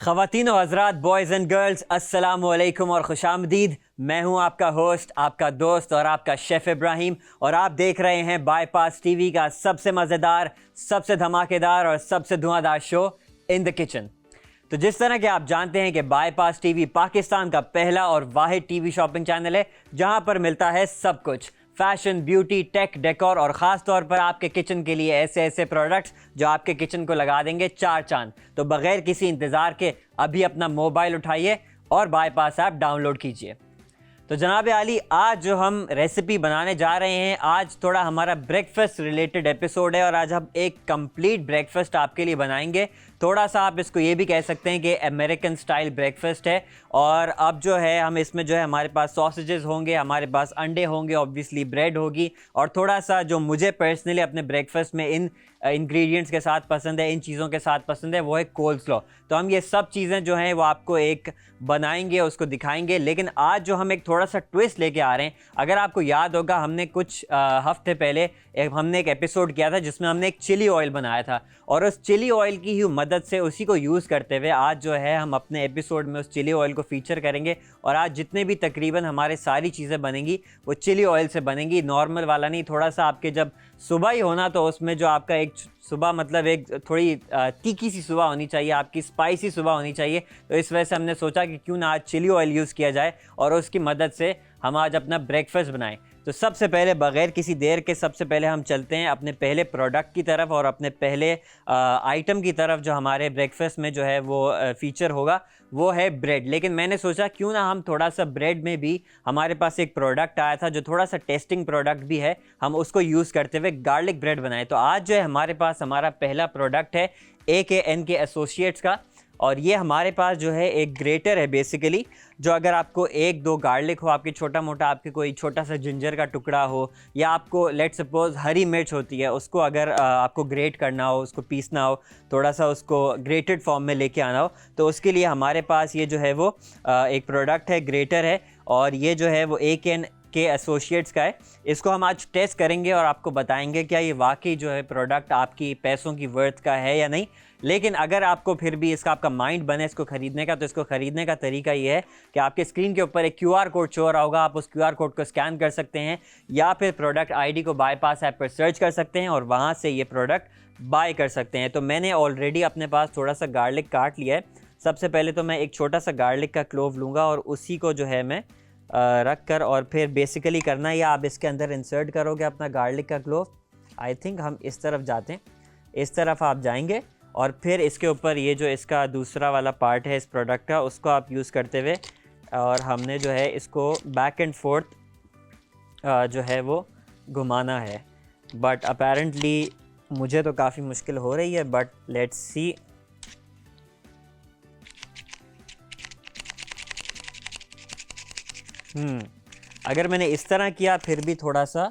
ख़वातीन और हज़रात, boys and girls, अस्सलामु अलैकुम और खुशामदीद। मैं हूं आपका होस्ट, आपका दोस्त और आपका शेफ़ इब्राहिम, और आप देख रहे हैं बाईपास टीवी का सबसे मज़ेदार, सबसे धमाकेदार और सबसे धुआंधार शो इन द किचन। तो जिस तरह के आप जानते हैं कि बाईपास टीवी पाकिस्तान का पहला और वाहिद टीवी शॉपिंग चैनल है जहां पर मिलता है सब कुछ, फैशन, ब्यूटी, टेक, डेकोर और ख़ास तौर पर आपके किचन के लिए ऐसे ऐसे प्रोडक्ट्स जो आपके किचन को लगा देंगे चार चांद। तो बगैर किसी इंतज़ार के अभी अपना मोबाइल उठाइए और बाईपास ऐप डाउनलोड कीजिए। तो जनाब आली, आज जो हम रेसिपी बनाने जा रहे हैं, आज थोड़ा हमारा ब्रेकफास्ट रिलेटेड एपिसोड है और आज हम एक कंप्लीट ब्रेकफास्ट आपके लिए बनाएंगे। थोड़ा सा आप इसको ये भी कह सकते हैं कि अमेरिकन स्टाइल ब्रेकफास्ट है। और अब जो है हम इसमें जो है हमारे पास सॉसेजेस होंगे, हमारे पास अंडे होंगे, ऑब्वियसली ब्रेड होगी, और थोड़ा सा जो मुझे पर्सनली अपने ब्रेकफास्ट में इन इंग्रेडिएंट्स के साथ पसंद है, इन चीज़ों के साथ पसंद है, वो है कोल्स्लॉ। तो हम ये सब चीज़ें जो हैं वो आपको एक बनाएंगे, उसको दिखाएंगे। लेकिन आज जो हम एक थोड़ा सा ट्विस्ट लेके आ रहे हैं, अगर आपको याद होगा हमने कुछ हफ्ते पहले हमने एक एपिसोड किया था जिसमें हमने एक चिली ऑयल बनाया था, और उस चिली ऑयल की ही मदद से, उसी को यूज़ करते हुए आज जो है हम अपने एपिसोड में उस चिली ऑयल को फीचर करेंगे। और आज जितने भी तकरीबन हमारे सारी चीज़ें बनेंगी वो चिली ऑयल से बनेंगी, नॉर्मल वाला नहीं। थोड़ा सा आपके जब सुबह ही होना तो उसमें जो आपका एक सुबह मतलब एक थोड़ी तीखी सी सुबह होनी चाहिए, आपकी स्पाइसी सुबह होनी चाहिए। तो इस वजह से हमने सोचा कि क्यों ना आज चिली ऑयल यूज़ किया जाए और उसकी मदद से हम आज अपना ब्रेकफास्ट बनाएं। तो सबसे पहले बग़ैर किसी देर के सबसे पहले हम चलते हैं अपने पहले प्रोडक्ट की तरफ और अपने पहले आइटम की तरफ जो हमारे ब्रेकफास्ट में जो है वो फ़ीचर होगा, वो है ब्रेड। लेकिन मैंने सोचा क्यों ना हम थोड़ा सा ब्रेड में भी, हमारे पास एक प्रोडक्ट आया था जो थोड़ा सा टेस्टिंग प्रोडक्ट भी है, हम उसको यूज़ करते हुए गार्लिक ब्रेड बनाए। तो आज जो है हमारे पास हमारा पहला प्रोडक्ट है AKN के एसोसिएट्स का, और ये हमारे पास जो है एक ग्रेटर है बेसिकली, जो अगर आपको एक दो गार्लिक हो, आपकी छोटा मोटा, आपके कोई छोटा सा जिंजर का टुकड़ा हो, या आपको लेट सपोज हरी मिर्च होती है, उसको अगर आपको ग्रेट करना हो, उसको पीसना हो, थोड़ा सा उसको ग्रेटेड फॉर्म में लेके आना हो, तो उसके लिए हमारे पास ये जो है वो एक प्रोडक्ट है, ग्रेटर है, और ये जो है वो AKN के एसोसिएट्स का है। इसको हम आज टेस्ट करेंगे और आपको बताएंगे क्या ये वाकई जो है प्रोडक्ट आपकी पैसों की वर्थ का है या नहीं। लेकिन अगर आपको फिर भी इसका आपका माइंड बने इसको ख़रीदने का, तो इसको ख़रीदने का तरीका ये है कि आपके स्क्रीन के ऊपर एक QR कोड शो हो रहा होगा, आप उस QR कोड को स्कैन कर सकते हैं, या फिर प्रोडक्ट ID को बाईपास ऐप पर सर्च कर सकते हैं और वहाँ से ये प्रोडक्ट बाय कर सकते हैं। तो मैंने ऑलरेडी अपने पास थोड़ा सा गार्लिक काट लिया है। सबसे पहले तो मैं एक छोटा सा गार्लिक का क्लोव लूँगा और उसी को जो है मैं रख कर, और फिर बेसिकली करना है, या आप इसके अंदर इंसर्ट करोगे अपना गार्लिक का क्लोव। आई थिंक हम इस तरफ जाते हैं, इस तरफ आप जाएंगे, और फिर इसके ऊपर ये जो इसका दूसरा वाला पार्ट है इस प्रोडक्ट का, उसको आप यूज़ करते हुए, और हमने जो है इसको बैक एंड फोर्थ जो है वो घुमाना है। बट अपेरेंटली मुझे तो काफ़ी मुश्किल हो रही है, बट लेट्स सी। अगर मैंने इस तरह किया फिर भी थोड़ा सा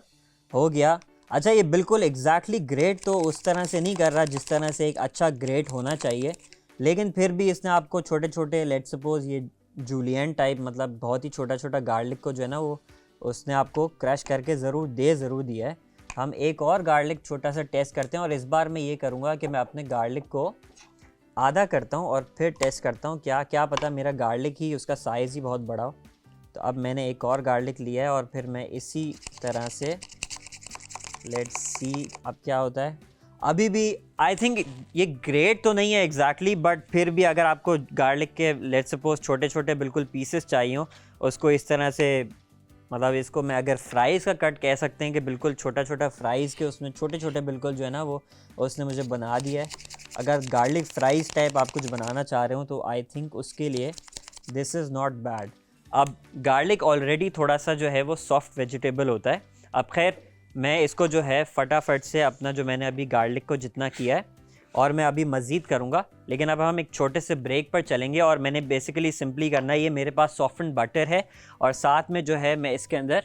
हो गया। अच्छा, ये बिल्कुल एग्जैक्टली ग्रेट तो उस तरह से नहीं कर रहा जिस तरह से एक अच्छा ग्रेट होना चाहिए, लेकिन फिर भी इसने आपको छोटे छोटे, लेट सपोज ये जूलियन टाइप, मतलब बहुत ही छोटा छोटा गार्लिक को जो है ना वो उसने आपको क्रश करके ज़रूर दिया है। हम एक और गार्लिक छोटा सा टेस्ट करते हैं, और इस बार मैं ये करूँगा कि मैं अपने गार्लिक को आधा करता हूँ और फिर टेस्ट करता हूँ, क्या पता मेरा गार्लिक ही, उसका साइज़ ही बहुत बड़ा हो। तो अब मैंने एक और गार्लिक लिया है और फिर मैं इसी तरह से, लेट्स सी अब क्या होता है। अभी भी आई थिंक ये ग्रेट तो नहीं है एग्जैक्टली, बट फिर भी अगर आपको गार्लिक के लेट्स सपोज छोटे छोटे बिल्कुल पीसेस चाहिए हो, उसको इस तरह से, मतलब इसको मैं अगर फ्राइज़ का कट कह सकते हैं कि बिल्कुल छोटा छोटा फ्राइज़ के उसमें छोटे छोटे बिल्कुल जो है ना वो उसने मुझे बना दिया है। अगर गार्लिक फ्राइज़ टाइप आप कुछ बनाना चाह रहे हो तो आई थिंक उसके लिए दिस इज़ नॉट बैड। अब गार्लिक ऑलरेडी थोड़ा सा जो है वो सॉफ्ट वेजिटेबल होता है। अब खैर मैं इसको जो है फटाफट से अपना जो मैंने अभी गार्लिक को जितना किया है, और मैं अभी मज़ीद करूँगा, लेकिन अब हम एक छोटे से ब्रेक पर चलेंगे। और मैंने बेसिकली सिंपली करना है, ये मेरे पास सॉफ्टन बटर है, और साथ में जो है मैं इसके अंदर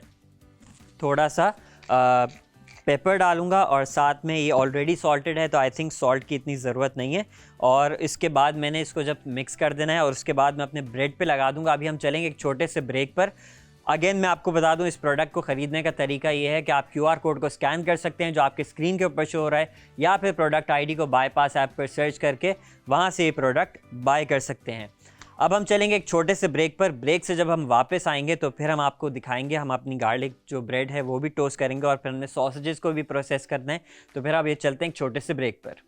थोड़ा सा पेपर डालूँगा, और साथ में ये ऑलरेडी सॉल्टेड है तो आई थिंक सॉल्ट की इतनी ज़रूरत नहीं है। और इसके बाद मैंने इसको जब मिक्स कर देना है और उसके बाद मैं अपने ब्रेड पे लगा दूँगा। अभी हम चलेंगे एक छोटे से ब्रेक पर। अगेन मैं आपको बता दूं, इस प्रोडक्ट को ख़रीदने का तरीका ये है कि आप QR कोड को स्कैन कर सकते हैं जो आपके स्क्रीन के ऊपर शो हो रहा है, या फिर प्रोडक्ट ID को बाईपास ऐप पर सर्च करके वहाँ से ये प्रोडक्ट बाय कर सकते हैं। अब हम चलेंगे एक छोटे से ब्रेक पर। ब्रेक से जब हम वापस आएंगे तो फिर हम आपको दिखाएंगे, हम अपनी गार्लिक जो ब्रेड है वो भी टोस्ट करेंगे और फिर हमने सॉसेजेस को भी प्रोसेस करना है। तो फिर अब ये चलते हैं एक छोटे से ब्रेक पर।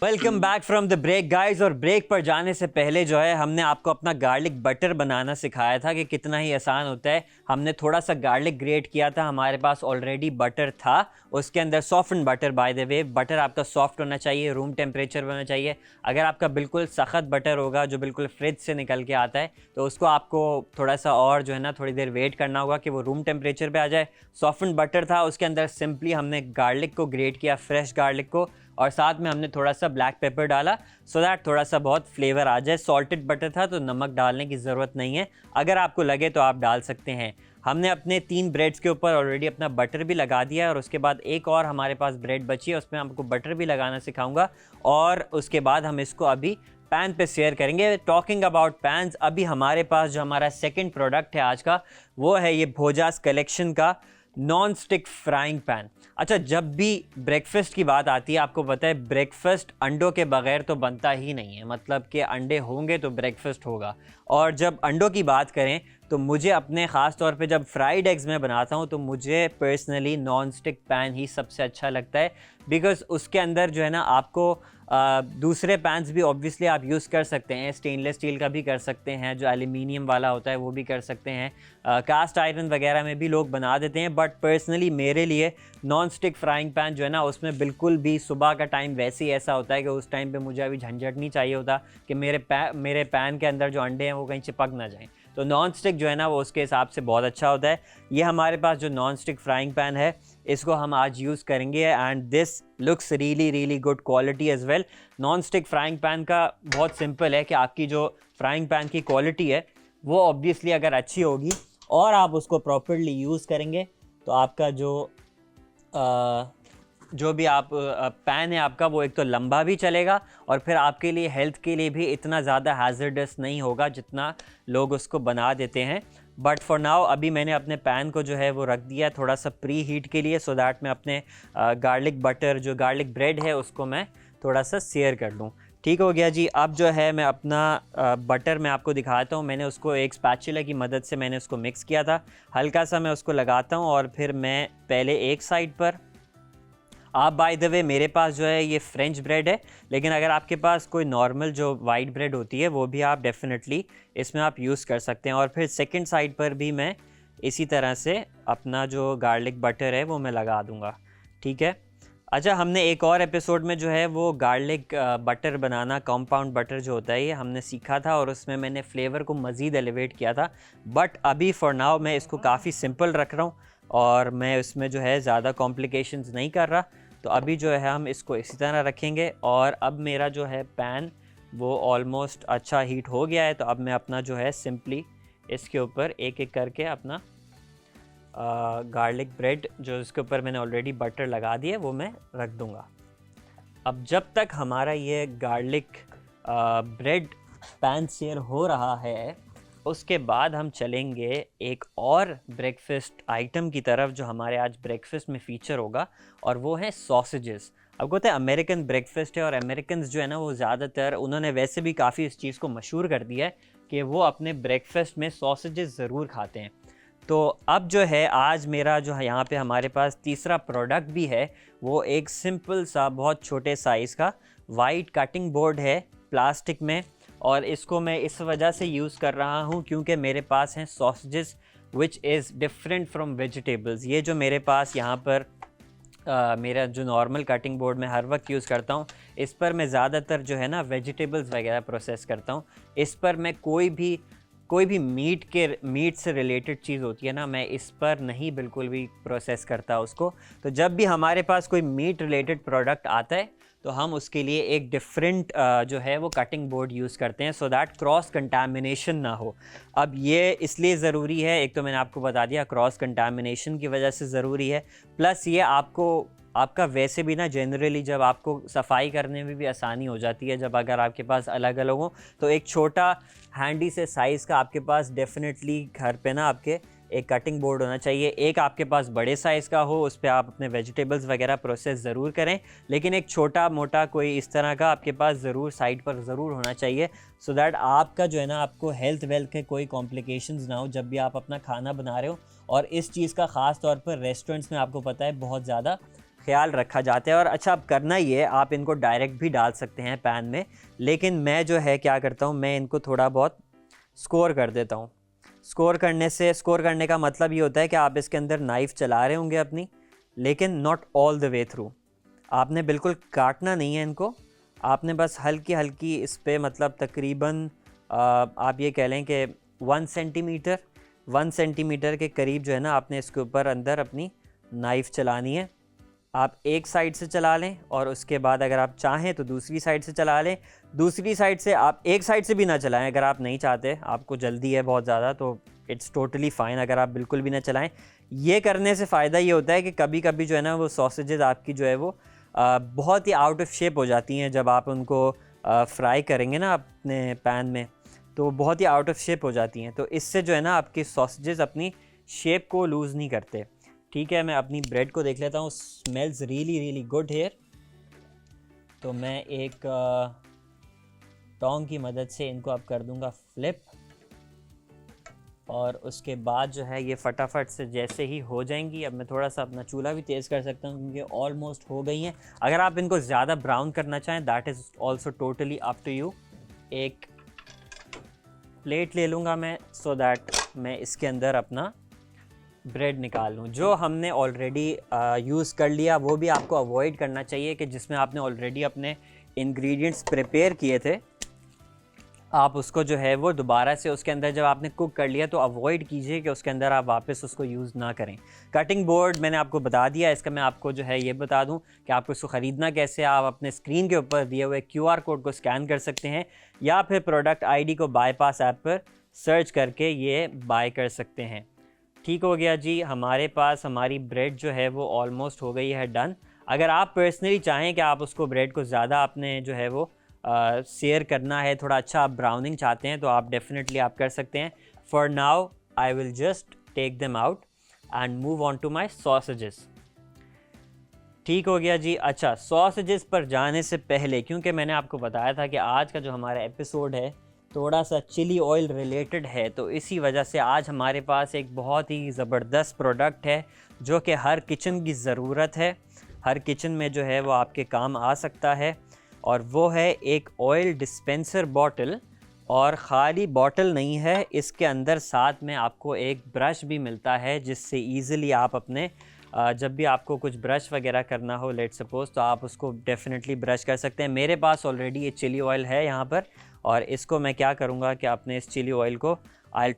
Welcome back from the break guys. और ब्रेक पर जाने से पहले जो है हमने आपको अपना गार्लिक बटर बनाना सिखाया था कि कितना ही आसान होता है। हमने थोड़ा सा गार्लिक ग्रेट किया था, हमारे पास ऑलरेडी बटर था, उसके अंदर soften butter. Bye the way, butter आपका सॉफ्ट होना चाहिए, रूम टेम्परेचर होना चाहिए। अगर आपका बिल्कुल सख्त बटर होगा जो बिल्कुल फ्रिज से निकल के आता है तो उसको आपको थोड़ा सा और जो है ना थोड़ी देर वेट करना होगा कि वो रूम टेम्परेचर पे आ जाए। सॉफ्टन बटर था, उसके अंदर सिंपली हमने गार्लिक को ग्रेट किया, फ्रेश गार्लिक को, और साथ में हमने थोड़ा सा ब्लैक पेपर डाला सो दैट थोड़ा सा बहुत फ्लेवर आ जाए। सॉल्टेड बटर था तो नमक डालने की ज़रूरत नहीं है, अगर आपको लगे तो आप डाल सकते हैं। हमने अपने 3 ब्रेड्स के ऊपर ऑलरेडी अपना बटर भी लगा दिया है और उसके बाद एक और हमारे पास ब्रेड बची है, उसमें आपको बटर भी लगाना सिखाऊंगा और उसके बाद हम इसको अभी पैन पे शेयर करेंगे। टॉकिंग अबाउट पैन्स, अभी हमारे पास जो हमारा सेकंड प्रोडक्ट है आज का वो है ये भोजास कलेक्शन का नॉन स्टिक फ्राइंग पैन। अच्छा, जब भी ब्रेकफास्ट की बात आती है, आपको पता है ब्रेकफास्ट अंडों के बगैर तो बनता ही नहीं है, मतलब कि अंडे होंगे तो ब्रेकफास्ट होगा। और जब अंडों की बात करें तो मुझे अपने ख़ास तौर पे जब फ्राइड एग्स में बनाता हूँ तो मुझे पर्सनली नॉन स्टिक पैन ही सबसे अच्छा लगता है, बिकॉज़ उसके अंदर जो है ना आपको दूसरे पैन्स भी ऑब्वियसली आप यूज़ कर सकते हैं, स्टेनलेस स्टील का भी कर सकते हैं, जो एल्यूमिनियम वाला होता है वो भी कर सकते हैं, कास्ट आयरन वगैरह में भी लोग बना देते हैं। बट पर्सनली मेरे लिए नॉन स्टिक फ्राइंग पैन जो है ना उसमें बिल्कुल भी सुबह का टाइम वैसे ही ऐसा होता है कि उस टाइम पे मुझे अभी झंझट नहीं चाहिए होता कि मेरे पैन के अंदर जो अंडे हैं वो कहीं चिपक ना जाएँ। तो नॉन स्टिक जो है ना वो उसके हिसाब से बहुत अच्छा होता है। ये हमारे पास जो नॉन स्टिक फ्राइंग पैन है इसको हम आज यूज़ करेंगे and this looks really good quality as well. Non stick frying pan का बहुत सिंपल है कि आपकी जो फ्राइंग पैन की क्वालिटी है वो ऑब्वियसली अगर अच्छी होगी और आप उसको प्रॉपर्ली यूज़ करेंगे तो आपका जो भी आप पैन है आपका वो एक तो लंबा भी चलेगा और फिर आपके लिए हेल्थ के लिए भी इतना ज़्यादा हैज़र्डस नहीं होगा जितना लोग उसको बना देते हैं। बट फॉर नाउ अभी मैंने अपने पैन को जो है वो रख दिया है थोड़ा सा प्री हीट के लिए, सो दैट मैं अपने गार्लिक बटर जो गार्लिक ब्रेड है उसको मैं थोड़ा सा सेयर कर लूँ। ठीक हो गया जी। अब जो है मैं अपना बटर मैं आपको दिखाता हूँ। मैंने उसको एक स्पैचुला की मदद से मैंने उसको मिक्स किया था, हल्का सा मैं उसको लगाता हूँ और फिर मैं पहले एक साइड पर, आप बाय द वे मेरे पास जो है ये फ्रेंच ब्रेड है, लेकिन अगर आपके पास कोई नॉर्मल जो वाइट ब्रेड होती है वो भी आप डेफिनेटली इसमें आप यूज़ कर सकते हैं। और फिर सेकंड साइड पर भी मैं इसी तरह से अपना जो गार्लिक बटर है वो मैं लगा दूंगा। ठीक है। अच्छा, हमने एक और एपिसोड में जो है वो गार्लिक बटर बनाना, कंपाउंड बटर जो होता है ये हमने सीखा था और उसमें मैंने फ्लेवर को मज़ीद एलिवेट किया था। बट अभी फॉर नाउ मैं इसको काफ़ी सिंपल रख रहा हूँ और मैं इसमें जो है ज़्यादा कॉम्प्लिकेशंस नहीं कर रहा। तो अभी जो है हम इसको इसी तरह रखेंगे और अब मेरा जो है पैन वो ऑलमोस्ट अच्छा हीट हो गया है। तो अब मैं अपना जो है सिंपली इसके ऊपर एक एक करके अपना गार्लिक ब्रेड जो इसके ऊपर मैंने ऑलरेडी बटर लगा दिया वो मैं रख दूँगा। अब जब तक हमारा ये गार्लिक ब्रेड पैन सेयर हो रहा है उसके बाद हम चलेंगे एक और ब्रेकफास्ट आइटम की तरफ जो हमारे आज ब्रेकफास्ट में फ़ीचर होगा, और वो है सॉसेजेस। आपको पता है अमेरिकन ब्रेकफास्ट है और अमेरिकन्स जो है ना वो ज़्यादातर, उन्होंने वैसे भी काफ़ी इस चीज़ को मशहूर कर दिया है कि वो अपने ब्रेकफास्ट में सॉसेजेस ज़रूर खाते हैं। तो अब जो है आज मेरा जो है यहाँ पे हमारे पास तीसरा प्रोडक्ट भी है, वो एक सिंपल सा बहुत छोटे साइज़ का वाइट कटिंग बोर्ड है प्लास्टिक में, और इसको मैं इस वजह से यूज़ कर रहा हूँ क्योंकि मेरे पास हैं sausages which is different from vegetables. ये जो मेरे पास यहाँ पर मेरा जो नॉर्मल कटिंग बोर्ड में हर वक्त यूज़ करता हूँ, इस पर मैं ज़्यादातर जो है ना वेजिटेबल्स वगैरह प्रोसेस करता हूँ। इस पर मैं कोई भी मीट से रिलेटेड चीज़ होती है ना, मैं इस पर नहीं बिल्कुल भी प्रोसेस करता उसको। तो जब भी हमारे पास कोई मीट रिलेटेड प्रोडक्ट आता है तो हम उसके लिए एक डिफरेंट जो है वो कटिंग बोर्ड यूज़ करते हैं सो दैट क्रॉस कंटामिनेशन ना हो। अब ये इसलिए ज़रूरी है, एक तो मैंने आपको बता दिया क्रॉस कंटामिनेशन की वजह से ज़रूरी है, प्लस ये आपको आपका वैसे भी ना जनरली जब आपको सफाई करने में भी आसानी हो जाती है, जब अगर आपके पास अलग अलग हो, तो एक छोटा हैंडी से साइज़ का आपके पास डेफिनेटली घर पे ना आपके एक कटिंग बोर्ड होना चाहिए। एक आपके पास बड़े साइज़ का हो, उस पे आप अपने वेजिटेबल्स वगैरह प्रोसेस ज़रूर करें, लेकिन एक छोटा मोटा कोई इस तरह का आपके पास ज़रूर साइड पर ज़रूर होना चाहिए, सो दैट आपका जो है ना आपको हेल्थ वेल्थ के कोई कॉम्प्लिकेशंस ना हो जब भी आप अपना खाना बना रहे हो। और इस चीज़ का ख़ास तौर पर रेस्टोरेंट्स में आपको पता है बहुत ज़्यादा ख्याल रखा जाता है। और अच्छा, आप करना ही है, आप इनको डायरेक्ट भी डाल सकते हैं पैन में, लेकिन मैं जो है क्या करता हूँ, मैं इनको थोड़ा बहुत स्कोर कर देता हूँ। स्कोर करने का मतलब ये होता है कि आप इसके अंदर नाइफ़ चला रहे होंगे अपनी, लेकिन not all the way through. आपने बिल्कुल काटना नहीं है इनको, आपने बस हल्की हल्की इस पे मतलब तकरीबन आप ये कह लें कि 1 सेंटीमीटर के करीब जो है ना आपने इसके ऊपर अंदर अपनी नाइफ़ चलानी है। आप एक साइड से चला लें और उसके बाद अगर आप चाहें तो दूसरी साइड से चला लें। दूसरी साइड से आप एक साइड से भी ना चलाएं अगर आप नहीं चाहते, आपको जल्दी है बहुत ज़्यादा, तो इट्स टोटली फ़ाइन अगर आप बिल्कुल भी ना चलाएं। ये करने से फ़ायदा ये होता है कि कभी कभी जो है ना वो सॉसेजेस आपकी जो है वो बहुत ही आउट ऑफ शेप हो जाती हैं जब आप उनको फ्राई करेंगे ना अपने पैन में, तो बहुत ही आउट ऑफ शेप हो जाती हैं। तो इससे जो है ना आपकी सॉसेजेस अपनी शेप को लूज़ नहीं करते। ठीक है, मैं अपनी ब्रेड को देख लेता हूँ। Smells really really good here. तो मैं एक टोंग की मदद से इनको अब कर दूंगा फ्लिप, और उसके बाद जो है ये फटाफट से जैसे ही हो जाएंगी, अब मैं थोड़ा सा अपना चूल्हा भी तेज़ कर सकता हूँ क्योंकि ऑलमोस्ट हो गई हैं। अगर आप इनको ज़्यादा ब्राउन करना चाहें that is also totally up to you. एक प्लेट ले लूँगा मैं सो दैट मैं इसके अंदर अपना ब्रेड निकाल लूँ। जो हमने ऑलरेडी यूज़ कर लिया वो भी आपको अवॉइड करना चाहिए कि जिसमें आपने ऑलरेडी अपने इंग्रेडिएंट्स प्रिपेयर किए थे, आप उसको जो है वो दोबारा से उसके अंदर जब आपने कुक कर लिया तो अवॉइड कीजिए कि उसके अंदर आप वापस उसको यूज़ ना करें। कटिंग बोर्ड मैंने आपको बता दिया, इसका मैं आपको जो है ये बता दूं कि आपको इसको ख़रीदना कैसे। आप अपने स्क्रीन के ऊपर दिए हुए QR कोड को स्कैन कर सकते हैं या फिर प्रोडक्ट ID को बाईपास ऐप पर सर्च करके ये बाय कर सकते हैं। ठीक हो गया जी, हमारे पास हमारी ब्रेड जो है वो ऑलमोस्ट हो गई है डन। अगर आप पर्सनली चाहें कि आप उसको ब्रेड को ज़्यादा आपने जो है वो शेयर करना है, थोड़ा अच्छा आप ब्राउनिंग चाहते हैं, तो आप डेफिनेटली आप कर सकते हैं। For now I will just take them out and move on to my sausages. ठीक हो गया जी। अच्छा, सॉसेजेस पर जाने से पहले, क्योंकि मैंने आपको बताया था कि आज का जो हमारा एपिसोड है थोड़ा सा चिली ऑयल रिलेटेड है, तो इसी वजह से आज हमारे पास एक बहुत ही ज़बरदस्त प्रोडक्ट है जो कि हर किचन की ज़रूरत है, हर किचन में जो है वो आपके काम आ सकता है, और वो है एक ऑयल डिस्पेंसर बॉटल। और ख़ाली बॉटल नहीं है, इसके अंदर साथ में आपको एक ब्रश भी मिलता है जिससे ईज़िली आप अपने जब भी आपको कुछ ब्रश वगैरह करना हो लेट सपोज़, तो आप उसको डेफिनेटली ब्रश कर सकते हैं। मेरे पास ऑलरेडी ये चिली ऑयल है यहाँ पर, और इसको मैं क्या करूँगा कि अपने इस चिली ऑयल को I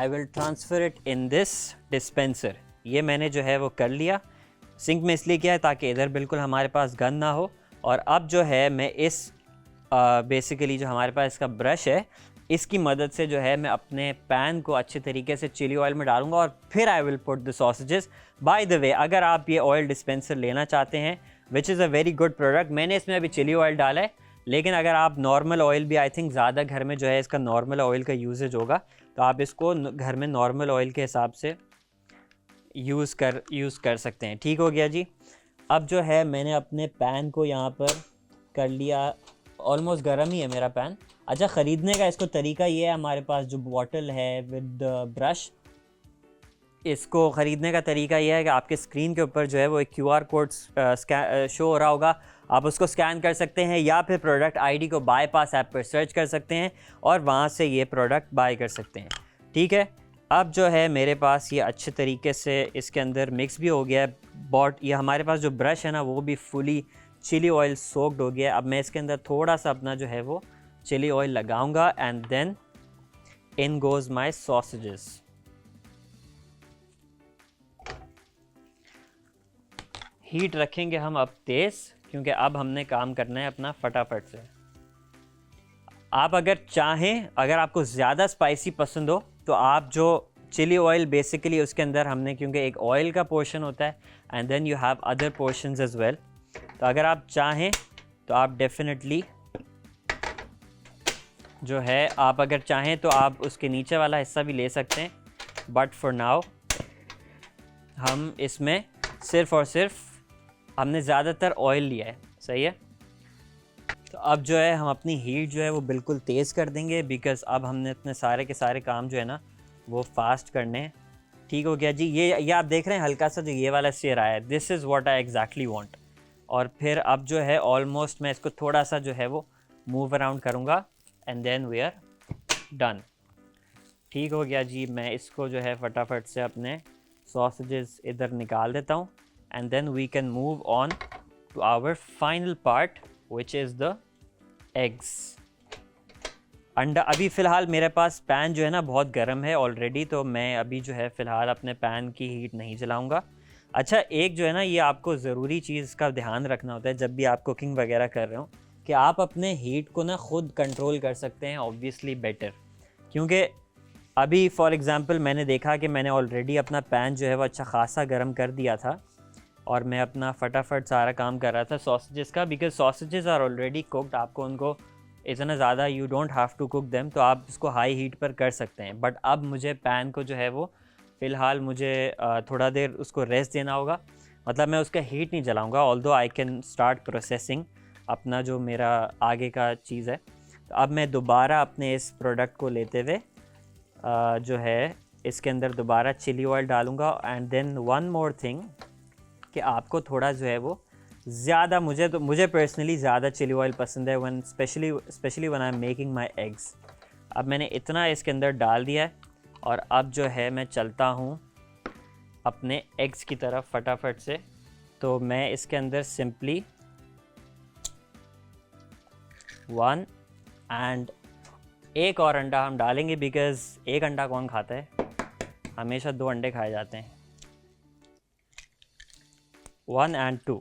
will transfer it in this dispenser. ये मैंने जो है वो कर लिया। सिंक में इसलिए किया है ताकि इधर बिल्कुल हमारे पास गंद ना हो। और अब जो है मैं इस बेसिकली जो हमारे पास इसका ब्रश है, इसकी मदद से जो है मैं अपने पैन को अच्छे तरीके से चिली ऑयल में डालूंगा और फिर I will put the sausages. Bye the वे, अगर आप ये ऑयल डिस्पेंसर लेना चाहते हैं which is a very good product, मैंने इसमें अभी चिली ऑयल डाला है, लेकिन अगर आप नॉर्मल ऑयल भी, आई थिंक ज़्यादा घर में जो है इसका नॉर्मल ऑयल का यूजेज होगा, तो आप इसको घर में नॉर्मल ऑयल के हिसाब से यूज़ कर सकते हैं। ठीक हो गया जी। अब जो है मैंने अपने पैन को यहाँ पर कर लिया, ऑलमोस्ट गर्म ही है मेरा पैन। अच्छा, ख़रीदने का इसको तरीका ये है, हमारे पास जो बॉटल है विद ब्रश, इसको ख़रीदने का तरीका ये है कि आपके स्क्रीन के ऊपर जो है वो एक QR कोड शो हो रहा होगा, आप उसको स्कैन कर सकते हैं या फिर प्रोडक्ट ID को बाईपास ऐप पर सर्च कर सकते हैं और वहाँ से ये प्रोडक्ट बाय कर सकते हैं। ठीक है, अब जो है मेरे पास ये अच्छे तरीके से इसके अंदर मिक्स भी हो गया है ये हमारे पास जो ब्रश है ना वो भी फुली चिली ऑयल सोक्ड हो गया है। अब मैं इसके अंदर थोड़ा सा अपना जो है वो चिली ऑयल लगाऊंगा and then in goes my sausages. Heat रखेंगे हम अब तेज़, क्योंकि अब हमने काम करना है अपना फटाफट से। आप अगर चाहें, अगर आपको ज़्यादा स्पाइसी पसंद हो तो आप जो चिली ऑयल बेसिकली उसके अंदर हमने, क्योंकि एक ऑयल का पोर्शन होता है and then you have other portions as well, तो अगर आप चाहें तो आप डेफिनेटली जो है, आप अगर चाहें तो आप उसके नीचे वाला हिस्सा भी ले सकते हैं, बट फॉर नाउ हम इसमें सिर्फ़ और सिर्फ हमने ज़्यादातर ऑयल लिया है। सही है, तो अब जो है हम अपनी हीट जो है वो बिल्कुल तेज़ कर देंगे, बिकॉज़ अब हमने अपने सारे के सारे काम जो है ना वो फास्ट करने हैं। ठीक हो गया जी। ये आप देख रहे हैं हल्का सा जो ये वाला शेयर आया है, this is what I exactly want. और फिर अब जो है ऑलमोस्ट मैं इसको थोड़ा सा जो है वो मूव अराउंड करूँगा and then we are done. ठीक हो गया जी। मैं इसको जो है फटाफट से अपने सॉसेजेस इधर निकाल देता हूँ and then we can move on to our final part which is the eggs. अंडा, अभी फ़िलहाल मेरे पास पैन जो है ना बहुत गर्म है ऑलरेडी, तो मैं अभी जो है फ़िलहाल अपने पैन की हीट नहीं जलाऊंगा। अच्छा, एक जो है ना ये आपको ज़रूरी चीज़ का ध्यान रखना होता है जब भी आप कुकिंग वगैरह कर रहे हो, कि आप अपने हीट को ना ख़ुद कंट्रोल कर सकते हैं, ऑब्वियसली बेटर। क्योंकि अभी फॉर एग्ज़ाम्पल मैंने देखा कि मैंने ऑलरेडी अपना पैन जो है वो अच्छा ख़ासा गर्म कर दिया था और मैं अपना फटाफट सारा काम कर रहा था सॉसेजेस का, because sausages are already cooked. आपको उनको इतना ज़्यादा you don't have to cook them, तो आप इसको हाई हीट पर कर सकते हैं। बट अब मुझे पैन को जो है वो फ़िलहाल मुझे थोड़ा देर उसको रेस्ट देना होगा, मतलब मैं उसका हीट नहीं जलाऊंगा, although I can start processing अपना जो मेरा आगे का चीज़ है। तो अब मैं दोबारा अपने इस प्रोडक्ट को लेते हुए जो है इसके अंदर दोबारा चिली ऑयल डालूँगा and then one more thing कि आपको थोड़ा जो है वो ज़्यादा, मुझे पर्सनली ज़्यादा चिली ऑयल पसंद है one specially one I am making my eggs. अब मैंने इतना इसके अंदर डाल दिया है और अब जो है मैं चलता हूँ अपने एग्स की तरफ फटाफट से। तो मैं इसके अंदर सिंपली 1 एंड एक और अंडा हम डालेंगे, बिकॉज़ एक अंडा कौन खाता है, हमेशा 2 अंडे खाए जाते हैं। 1 एंड 2,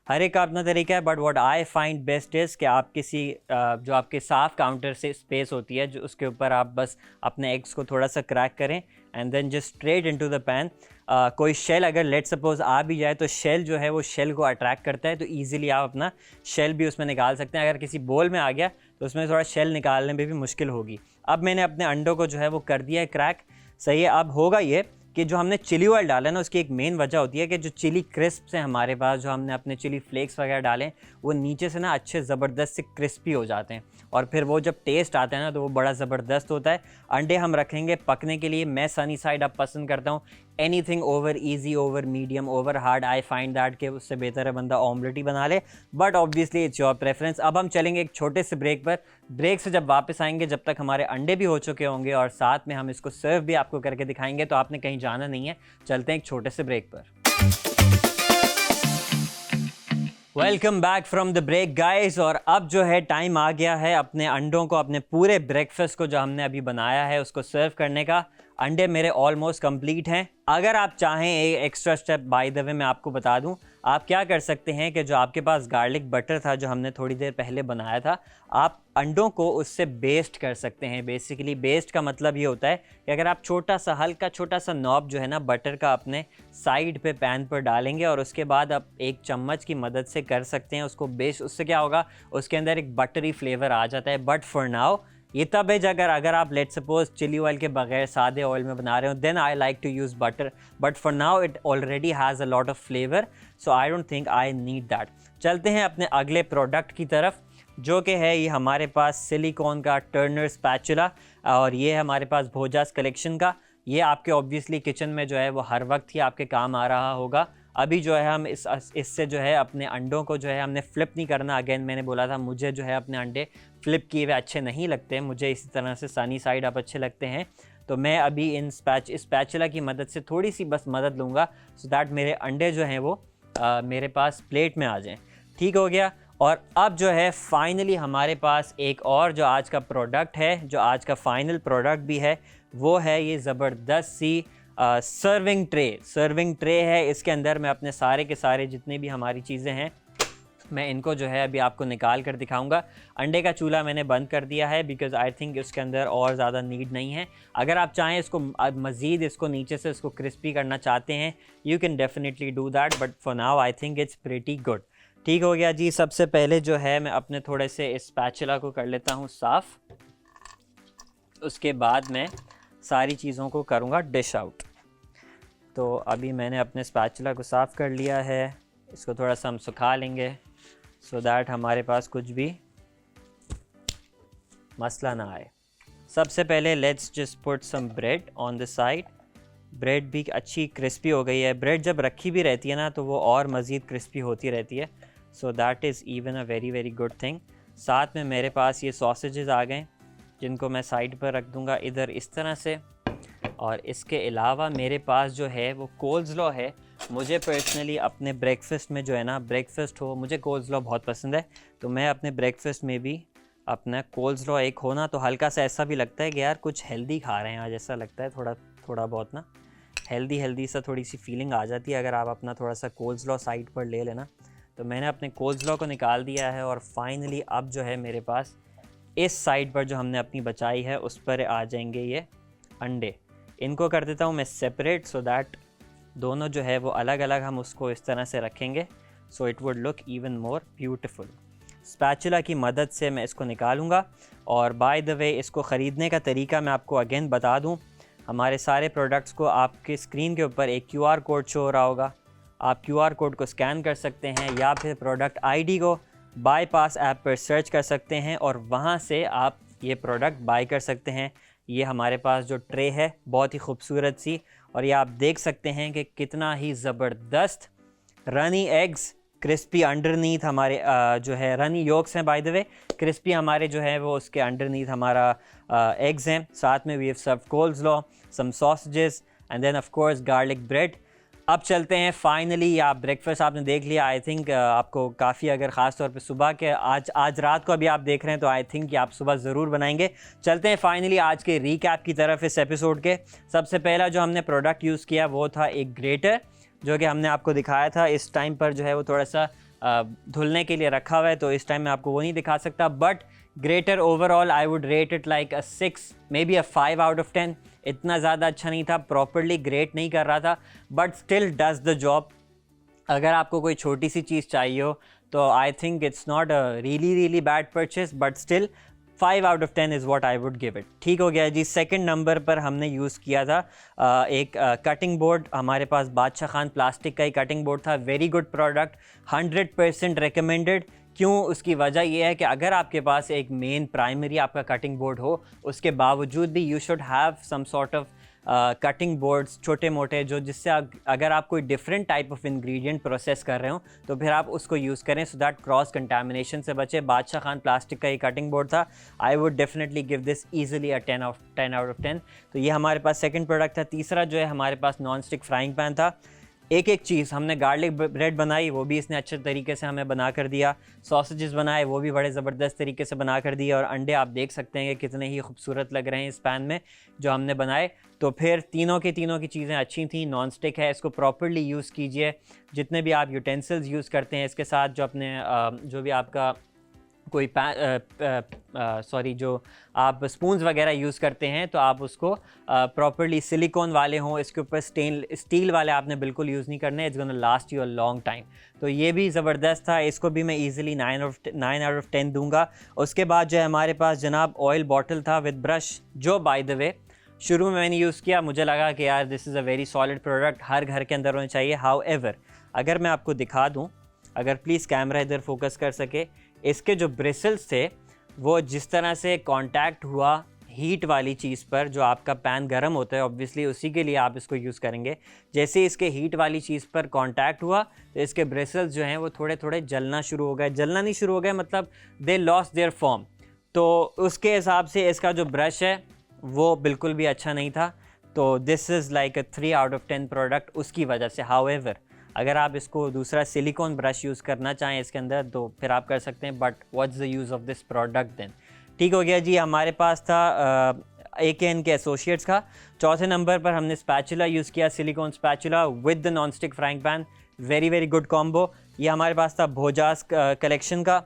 हर एक का अपना तरीका है, but what I find best is कि आप किसी जो आपके साफ काउंटर से स्पेस होती है जो उसके ऊपर आप बस अपने एग्स को थोड़ा सा क्रैक करें and then just straight into the pan. कोई शेल अगर लेट सपोज आ भी जाए तो शेल जो है वो शेल को अट्रैक्ट करता है, तो ईजिली आप अपना शेल भी उसमें निकाल सकते हैं। अगर किसी बोल में आ गया तो उसमें थोड़ा शेल निकालने में भी मुश्किल होगी। अब मैंने अपने अंडों को जो है वो कर दिया है क्रैक। सही है, अब होगा ये कि जो हमने चिली ऑयल डाला है ना उसकी एक मेन वजह होती है कि जो चिली क्रिस्प्स हैं हमारे पास, जो हमने अपने चिली फ्लेक्स वगैरह डालें, वो नीचे से ना अच्छे ज़बरदस्त से क्रिस्पी हो जाते हैं और फिर वो जब टेस्ट आता है ना तो वो बड़ा ज़बरदस्त होता है। अंडे हम रखेंगे पकने के लिए, मैं सनी साइड अब पसंद करता हूँ। Anything over easy, over medium, over hard, I find that कि उससे बेहतर है बंदा ऑमलेट ही बना ले, but obviously it's your preference. अब हम चलेंगे एक छोटे से ब्रेक पर। ब्रेक से जब वापस आएंगे, जब तक हमारे अंडे भी हो चुके होंगे और साथ में हम इसको सर्व भी आपको करके दिखाएंगे, तो आपने कहीं जाना नहीं है। चलते हैं एक छोटे से ब्रेक पर। Welcome back from the break guys. और अब जो है टाइम आ गया है अपने अंडों को, अपने पूरे ब्रेकफास्ट को जो हमने अभी बनाया है उसको सर्व करने का। अंडे मेरे ऑलमोस्ट कंप्लीट हैं। अगर आप चाहें एक एक्स्ट्रा स्टेप बाय द वे मैं आपको बता दूं, आप क्या कर सकते हैं कि जो आपके पास गार्लिक बटर था जो हमने थोड़ी देर पहले बनाया था, आप अंडों को उससे बेस्ट कर सकते हैं। बेसिकली बेस्ट का मतलब ये होता है कि अगर आप छोटा सा हल्का छोटा सा नॉब जो है ना बटर का अपने साइड पे पैन पर डालेंगे और उसके बाद आप एक चम्मच की मदद से कर सकते हैं उसको बेस्ट। उससे क्या होगा, उसके अंदर एक बटरी फ्लेवर आ जाता है। बट फॉर नाउ ये तब है अगर आप लेट सपोज चिली ऑयल के बगैर सादे ऑयल में बना रहे हो, then I like to use butter, but for now it already has a lot of flavour, so I don't think I need that. चलते हैं अपने अगले प्रोडक्ट की तरफ, जो कि है ये हमारे पास सिलिकॉन का टर्नर स्पैचुला, और ये है हमारे पास भोजास कलेक्शन का। ये आपके ऑब्वियसली किचन में जो है वो हर वक्त ही आपके काम आ रहा होगा। अभी जो है हम इससे जो है अपने अंडों को जो है हमने फ्लिप नहीं करना। अगेन मैंने बोला था मुझे जो है अपने अंडे फ्लिप किए हुए अच्छे नहीं लगते, मुझे इसी तरह से सनी साइड अप अच्छे लगते हैं। तो मैं अभी इस स्पैचुला की मदद से थोड़ी सी बस मदद लूँगा, सो दैट मेरे अंडे जो हैं वो मेरे पास प्लेट में आ जाएँ। ठीक हो गया। और अब जो है फाइनली हमारे पास एक और जो आज का प्रोडक्ट है, जो आज का फाइनल प्रोडक्ट भी है, वो है ये ज़बरदस्त सी सर्विंग ट्रे है। इसके अंदर मैं अपने सारे के सारे जितने भी हमारी चीज़ें हैं मैं इनको जो है अभी आपको निकाल कर दिखाऊंगा। अंडे का चूल्हा मैंने बंद कर दिया है बिकॉज़ आई थिंक इसके अंदर और ज़्यादा नीड नहीं है। अगर आप चाहें इसको मज़ीद इसको नीचे से इसको क्रिस्पी करना चाहते हैं, you can definitely do that, but for now I think it's pretty good. ठीक हो गया जी। सबसे पहले जो है मैं अपने थोड़े से इस स्पैचुला को कर लेता हूँ साफ़। उसके बाद मैं सारी चीज़ों को करूँगा डिश आउट। तो अभी मैंने अपने स्पैचुला को साफ़ कर लिया है। इसको थोड़ा सा हम सुखा लेंगे सो दैट हमारे पास कुछ भी मसला ना आए। सबसे पहले let's just put some bread on the side. Bread भी अच्छी क्रिस्पी हो गई है। ब्रेड जब रखी भी रहती है ना तो वो और मज़ीद क्रिस्पी होती रहती है, so that is even a very very good thing. साथ में मेरे पास ये सॉसेजेस आ गए जिनको मैं साइड पर रख दूँगा इधर इस तरह से। और इसके अलावा मेरे पास जो है वो कोल्सलॉ है। मुझे पर्सनली अपने ब्रेकफास्ट में जो है ना, ब्रेकफास्ट हो, मुझे कोल्सलॉ बहुत पसंद है, तो मैं अपने ब्रेकफास्ट में भी अपना कोल्सलॉ एक हो ना तो हल्का सा ऐसा भी लगता है कि यार कुछ हेल्दी खा रहे हैं आज, ऐसा लगता है थोड़ा बहुत ना हेल्दी सा थोड़ी सी फीलिंग आ जाती है अगर आप अपना थोड़ा सा कोल्सलॉ साइड पर ले लेना। तो मैंने अपने कोल्सलॉ को निकाल दिया है और फाइनली अब जो है मेरे पास इस साइड पर जो हमने अपनी बचाई है उस पर आ जाएंगे ये अंडे। इनको कर देता हूँ मैं सेपरेट सो दैट दोनों जो है वो अलग अलग हम उसको इस तरह से रखेंगे, so it would look even more beautiful. Spatula की मदद से मैं इसको निकालूंगा। और बाय द वे इसको ख़रीदने का तरीका मैं आपको अगेन बता दूं। हमारे सारे प्रोडक्ट्स को आपके स्क्रीन के ऊपर एक QR कोड शो हो रहा होगा। आप QR कोड को स्कैन कर सकते हैं या फिर प्रोडक्ट ID को बाईपास ऐप पर सर्च कर सकते हैं और वहाँ से आप ये प्रोडक्ट बाय कर सकते हैं। ये हमारे पास जो ट्रे है बहुत ही खूबसूरत सी, और ये आप देख सकते हैं कि कितना ही ज़बरदस्त रनी एग्स क्रिस्पी अंडरनीथ हमारे जो है रनी योक्स हैं बाय द वे, क्रिस्पी हमारे जो है वो उसके अंडरनीथ हमारा एग्स हैं। साथ में we have serve coleslaw, some sausages and then of course garlic bread. अब चलते हैं फाइनली। आप ब्रेकफास्ट आपने देख लिया। आई थिंक आपको काफ़ी, अगर ख़ास तौर पे सुबह के आज रात को अभी आप देख रहे हैं तो आई थिंक कि आप सुबह ज़रूर बनाएंगे। चलते हैं फाइनली आज के रीकैप की तरफ इस एपिसोड के। सबसे पहला जो हमने प्रोडक्ट यूज़ किया वो था एक ग्रेटर, जो कि हमने आपको दिखाया था। इस टाइम पर जो है वो थोड़ा सा धुलने के लिए रखा हुआ है तो इस टाइम मैं आपको वो नहीं दिखा सकता, but greater overall I would rate it like a 6 may be a 5 out of 10। इतना ज़्यादा अच्छा नहीं था, प्रॉपरली ग्रेट नहीं कर रहा था, but still does the job. अगर आपको कोई छोटी सी चीज़ चाहिए हो तो I think it's not a really bad purchase, but still 5 out of 10 is what I would give it. ठीक हो गया जी। सेकंड नंबर पर हमने यूज़ किया था एक कटिंग बोर्ड। हमारे पास बादशाह खान प्लास्टिक का ही कटिंग बोर्ड था। Very good product, 100% recommended. क्यों? उसकी वजह यह है कि अगर आपके पास एक मेन प्राइमरी आपका कटिंग बोर्ड हो, उसके बावजूद भी you should have some sort of cutting boards छोटे मोटे, जो जिससे अगर आप कोई different type of ingredient process कर रहे हो तो फिर आप उसको यूज़ करें सो दैट क्रॉस कंटामिनेशन से बचे। बादशाह खान प्लास्टिक का ये कटिंग बोर्ड था। I would definitely give this easily a 10 out of 10। तो ये हमारे पास सेकंड प्रोडक्ट था। तीसरा जो है हमारे पास नॉन स्टिक फ्राइंग पैन था। एक चीज़ हमने गार्लिक ब्रेड बनाई, वो भी इसने अच्छे तरीके से हमें बना कर दिया। सॉसेजेस बनाए, वो भी बड़े ज़बरदस्त तरीके से बना कर दिए। और अंडे आप देख सकते हैं कि कितने ही खूबसूरत लग रहे हैं इस पैन में जो हमने बनाए। तो फिर तीनों की चीज़ें अच्छी थी। नॉन स्टिक है, इसको प्रॉपर्ली यूज़ कीजिए। जितने भी आप यूटेंसिल्स यूज़ करते हैं इसके साथ, जो अपने जो भी आपका कोई जो आप स्पून्स वगैरह यूज़ करते हैं तो आप उसको प्रॉपर्ली सिलिकॉन वाले हों, इसके ऊपर स्टील वाले आपने बिल्कुल यूज़ नहीं करने। It's gonna last you a long time. तो ये भी ज़बरदस्त था, इसको भी मैं ईजिली 9 आउट ऑफ 10 दूंगा। उसके बाद जो है हमारे पास जनाब ऑयल बॉटल था विद ब्रश, जो बाय द वे शुरू में मैंने यूज़ किया, मुझे लगा कि यार this is a very solid product, हर घर के अंदर होने चाहिए। हाउएवर अगर मैं आपको दिखा दूँ, अगर प्लीज़ कैमरा इधर फोकस कर सके, इसके जो ब्रिसल्स थे वो जिस तरह से कांटेक्ट हुआ हीट वाली चीज़ पर, जो आपका पैन गर्म होता है ऑब्वियसली उसी के लिए आप इसको यूज़ करेंगे। जैसे इसके हीट वाली चीज़ पर कांटेक्ट हुआ तो इसके ब्रिसल्स जो हैं वो थोड़े थोड़े जलना शुरू हो गए। जलना नहीं शुरू हो गए, मतलब दे लॉस्ट देयर फॉर्म। तो उसके हिसाब से इसका जो ब्रश है वो बिल्कुल भी अच्छा नहीं था। तो this is like a 3 out of 10 product उसकी वजह से। हाउएवर अगर आप इसको दूसरा सिलिकॉन ब्रश यूज़ करना चाहें इसके अंदर तो फिर आप कर सकते हैं, but what's the use of this product then. ठीक हो गया जी। हमारे पास था AKN के एसोसिएट्स का। चौथे नंबर पर हमने स्पैचुला यूज़ किया, silicone spatula with the non stick frying pan. Very very good combo. ये हमारे पास था भोजास कलेक्शन का।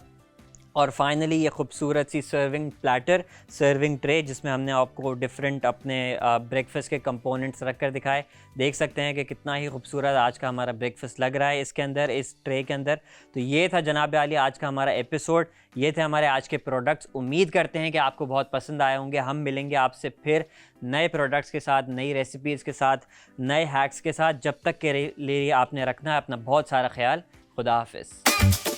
और फाइनली ये खूबसूरत सी सर्विंग प्लेटर, सर्विंग ट्रे, जिसमें हमने आपको डिफरेंट अपने ब्रेकफास्ट के कंपोनेंट्स रख कर दिखाए। देख सकते हैं कि कितना ही खूबसूरत आज का हमारा ब्रेकफास्ट लग रहा है इसके अंदर, इस ट्रे के अंदर। तो ये था जनाब आली आज का हमारा एपिसोड, ये थे हमारे आज के प्रोडक्ट्स। उम्मीद करते हैं कि आपको बहुत पसंद आए होंगे। हम मिलेंगे आपसे फिर नए प्रोडक्ट्स के साथ, नई रेसिपीज़ के साथ, नए हैक्स के साथ। जब तक के लिए आपने रखना है अपना बहुत सारा ख्याल। खुदा हाफिज़।